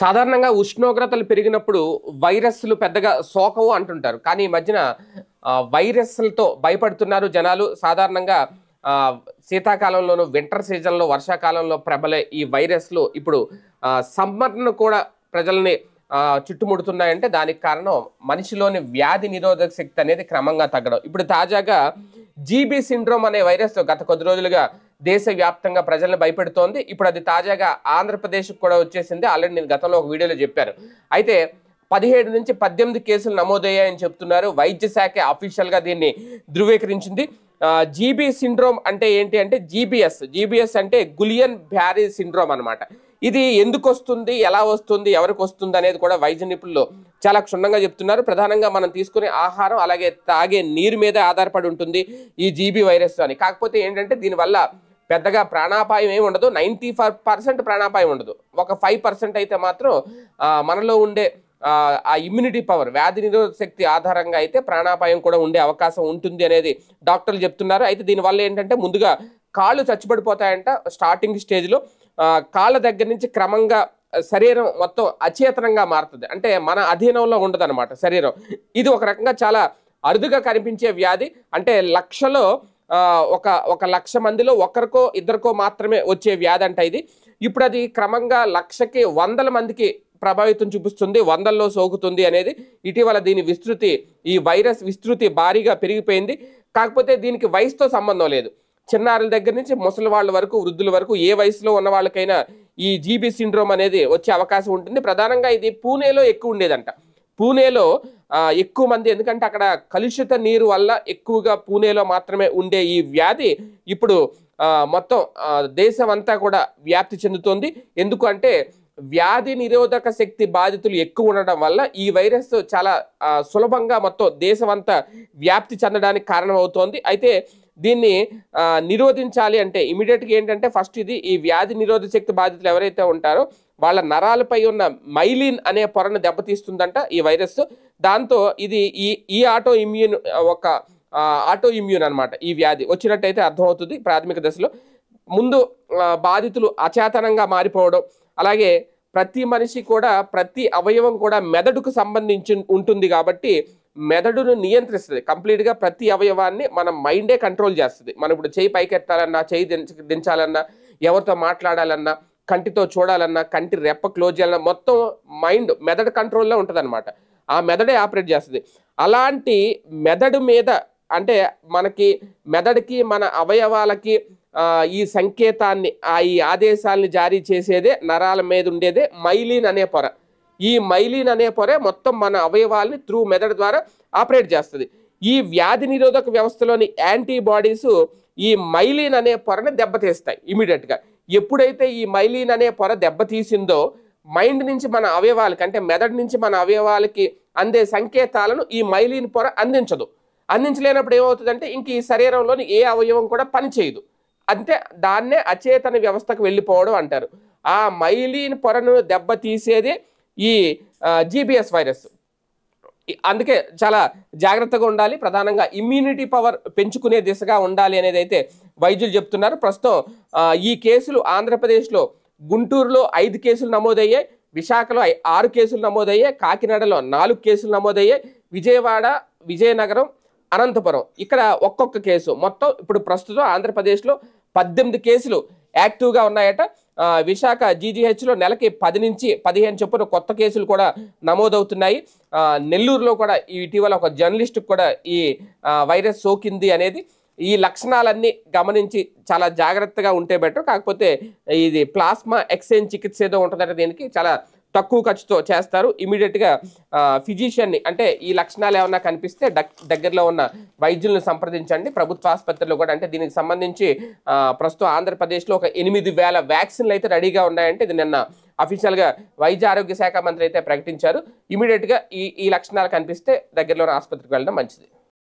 సాధారణంగా ఉష్ణోగ్రతలు పెరిగినప్పుడు వైరస్లు పెద్దగా సోకవు అంటుంటారు. కానీ ఈ మధ్యన వైరస్లతో భయపడుతున్నారు జనాలు. సాధారణంగా శీతాకాలంలోను, వింటర్ సీజన్‌లో, వర్షాకాలంలో ప్రబలే ఈ వైరస్లు ఇప్పుడు సమ్మర్‌ను కూడా ప్రజల్ని చుట్టుముడుతున్నాయంటే దానికి కారణం మనిషిలోని వ్యాధి నిరోధక శక్తి అనేది క్రమంగా తగ్గడం. ఇప్పుడు తాజాగా జీబీ సిండ్రోమ్ అనే వైరస్ గత కొద్ది రోజులుగా దేశవ్యాప్తంగా ప్రజలను భయపెడుతోంది. ఇప్పుడు అది తాజాగా ఆంధ్రప్రదేశ్‌కి కూడా వచ్చేసింది. ఆల్రెడీ నేను గతంలో ఒక వీడియోలో చెప్పాను. అయితే 17 నుంచి 18 కేసులు నమోదయ్యాయని చెప్తున్నారు. వైద్య శాఖ అఫీషియల్‌గా దీన్ని ధృవీకరించింది. జీబీ సిండ్రోమ్ అంటే ఏంటి అంటే జీబీఎస్ అంటే గులియన్ బ్యారీ సిండ్రోమ్ అన్నమాట. ఇది ఎందుకు వస్తుంది, ఎలా వస్తుంది, ఎవరికి వస్తుంది అనేది కూడా వైద్య నిపుణులు చాలా క్షుణ్ణంగా చెప్తున్నారు. ప్రధానంగా మనం తీసుకునే ఆహారం అలాగే తాగే నీరు మీద ఆధారపడి ఉంటుంది ఈ జీబీ వైరస్ అని. కాకపోతే ఏంటంటే దీనివల్ల పెద్దగా ప్రాణాపాయం ఏమి ఉండదు. 95% ప్రాణాపాయం ఉండదు. ఒక 5% అయితే మాత్రం మనలో ఉండే ఆ ఇమ్యూనిటీ పవర్, వ్యాధి నిరోధక శక్తి ఆధారంగా అయితే ప్రాణాపాయం కూడా ఉండే అవకాశం ఉంటుంది అనేది డాక్టర్లు చెప్తున్నారు. అయితే దీనివల్ల ఏంటంటే ముందుగా కాళ్ళు చచ్చిపడిపోతాయంట స్టార్టింగ్ స్టేజ్లో. కాళ్ళ దగ్గర నుంచి క్రమంగా శరీరం మొత్తం అచేతనంగా మారుతుంది. అంటే మన అధీనంలో ఉండదన్నమాట శరీరం. ఇది ఒక రకంగా చాలా అరుదుగా కనిపించే వ్యాధి. అంటే లక్షలో ఒక 1,00,000 మందిలో ఒకరికో ఇద్దరికో మాత్రమే వచ్చే వ్యాధి అంట ఇది. ఇప్పుడు అది క్రమంగా 1,00,000కి 100 మందికి ప్రభావితం చూపిస్తుంది, 100ల్లో సోకుతుంది అనేది ఇటీవల దీని ఈ వైరస్ విస్తృతి భారీగా పెరిగిపోయింది. కాకపోతే దీనికి వయసుతో సంబంధం లేదు. చిన్నారుల దగ్గర నుంచి ముసలి వాళ్ళ వరకు, వృద్ధుల వరకు ఏ వయసులో ఉన్న వాళ్ళకైనా ఈ జీబీ సిండ్రోమ్ అనేది వచ్చే అవకాశం ఉంటుంది. ప్రధానంగా ఇది పూణేలో ఎక్కువ ఉండేదంట. పూణేలో ఎక్కువ మంది, ఎందుకంటే అక్కడ కలుషిత నీరు వల్ల ఎక్కువగా పూణేలో మాత్రమే ఉండే ఈ వ్యాధి ఇప్పుడు మొత్తం దేశం అంతా కూడా వ్యాప్తి చెందుతోంది. ఎందుకు అంటే వ్యాధి నిరోధక శక్తి బాధితులు ఎక్కువ ఉండడం వల్ల ఈ వైరస్ చాలా సులభంగా మొత్తం దేశం అంతా వ్యాప్తి చెందడానికి కారణమవుతోంది. అయితే దీన్ని నిరోధించాలి అంటే ఇమీడియట్గా ఏంటంటే ఫస్ట్ ఈ వ్యాధి నిరోధక శక్తి బాధితులు ఎవరైతే ఉంటారో వాళ్ళ నరాలపై ఉన్న మైలిన్ అనే పొరను దెబ్బతీస్తుందంట ఈ వైరస్. దాంతో ఇది ఈ ఆటో ఇమ్యూన్ అనమాట. ఈ వ్యాధి వచ్చినట్టయితే అర్థమవుతుంది ప్రాథమిక దశలో. ముందు బాధితులు అచేతనంగా మారిపోవడం, అలాగే ప్రతి మనిషి కూడా ప్రతి అవయవం కూడా మెదడుకు సంబంధించి ఉంటుంది కాబట్టి మెదడును నియంత్రిస్తుంది కంప్లీట్గా. ప్రతి అవయవాన్ని మన మైండే కంట్రోల్ చేస్తుంది. మనం ఇప్పుడు చేయి పైకెత్తాలన్నా, చేయి దించాలన్నా, ఎవరితో మాట్లాడాలన్నా, కంటితో చూడాలన్నా, కంటి రెప్ప క్లోజ్ చేయాలన్నా మొత్తం మెదడు కంట్రోల్లో ఉంటుంది అనమాట. ఆ మెదడే ఆపరేట్ చేస్తుంది. అలాంటి మెదడు మీద అంటే మనకి మెదడుకి మన అవయవాలకి ఈ సంకేతాన్ని ఈ ఆదేశాలని జారీ చేసేదే నరాల మీద ఉండేదే మైలిన్ అనే పొర. ఈ మైలిన్ అనే పొర మొత్తం మన అవయవాల్ని త్రూ మెదడు ద్వారా ఆపరేట్ చేస్తుంది. ఈ వ్యాధి నిరోధక వ్యవస్థలోని యాంటీబాడీస్ ఈ మైలిన్ అనే పొరని దెబ్బతీస్తాయి ఇమీడియట్గా. ఎప్పుడైతే ఈ మైలిన్ అనే పొర దెబ్బతీసిందో మైండ్ నుంచి మన అవయవాలకి, అంటే మెదడు నుంచి మన అవయవాలకి అందే సంకేతాలను ఈ మైలిన్ పొర అందించలేనప్పుడు ఏమవుతుందంటే ఇంక ఈ శరీరంలోని ఏ అవయవం కూడా పనిచేయదు. అంతే, దాన్నే అచేతన వ్యవస్థకు వెళ్ళిపోవడం అంటారు. ఆ మైలిన్ పొరను దెబ్బతీసేదే ఈ జీబీఎస్ వైరస్. అందుకే చాలా జాగ్రత్తగా ఉండాలి. ప్రధానంగా ఇమ్యూనిటీ పవర్ పెంచుకునే దిశగా ఉండాలి అనేది అయితే వైద్యులు చెప్తున్నారు. ప్రస్తుతం ఈ కేసులు ఆంధ్రప్రదేశ్లో గుంటూరులో 5 కేసులు నమోదయ్యాయి, విశాఖలో 6 కేసులు నమోదయ్యాయి, కాకినాడలో 4 కేసులు నమోదయ్యాయి, విజయవాడ, విజయనగరం, అనంతపురం ఇక్కడ ఒక్కొక్క కేసు. మొత్తం ఇప్పుడు ప్రస్తుతం ఆంధ్రప్రదేశ్లో 18 కేసులు యాక్టివ్గా ఉన్నాయట. విశాఖ జీజీహెచ్లో నెలకి 10 నుంచి 15 చొప్పున కొత్త కేసులు కూడా నమోదవుతున్నాయి. నెల్లూరులో కూడా ఇటీవల ఒక జర్నలిస్ట్కి కూడా ఈ వైరస్ సోకింది అనేది. ఈ లక్షణాలన్నీ గమనించి చాలా జాగ్రత్తగా ఉంటే బెటర్. కాకపోతే ఇది ప్లాస్మా ఎక్స్చేంజ్ చికిత్స ఏదో ఉంటుందంటే దీనికి చాలా తక్కువ ఖర్చుతో చేస్తారు. ఇమీడియట్గా ఫిజిషియన్ని, అంటే ఈ లక్షణాలు ఏమన్నా కనిపిస్తే దగ్గరలో ఉన్న వైద్యులను సంప్రదించండి. ప్రభుత్వ ఆసుపత్రిలో కూడా, అంటే దీనికి సంబంధించి ప్రస్తుతం ఆంధ్రప్రదేశ్లో ఒక 8,000 వ్యాక్సిన్లు అయితే రెడీగా ఉన్నాయంటే ఇది నిన్న అఫీషియల్గా వైద్య ఆరోగ్య శాఖ మంత్రి అయితే ప్రకటించారు. ఇమీడియట్గా ఈ లక్షణాలు కనిపిస్తే దగ్గరలో ఉన్న ఆసుపత్రికి వెళ్ళడం మంచిది.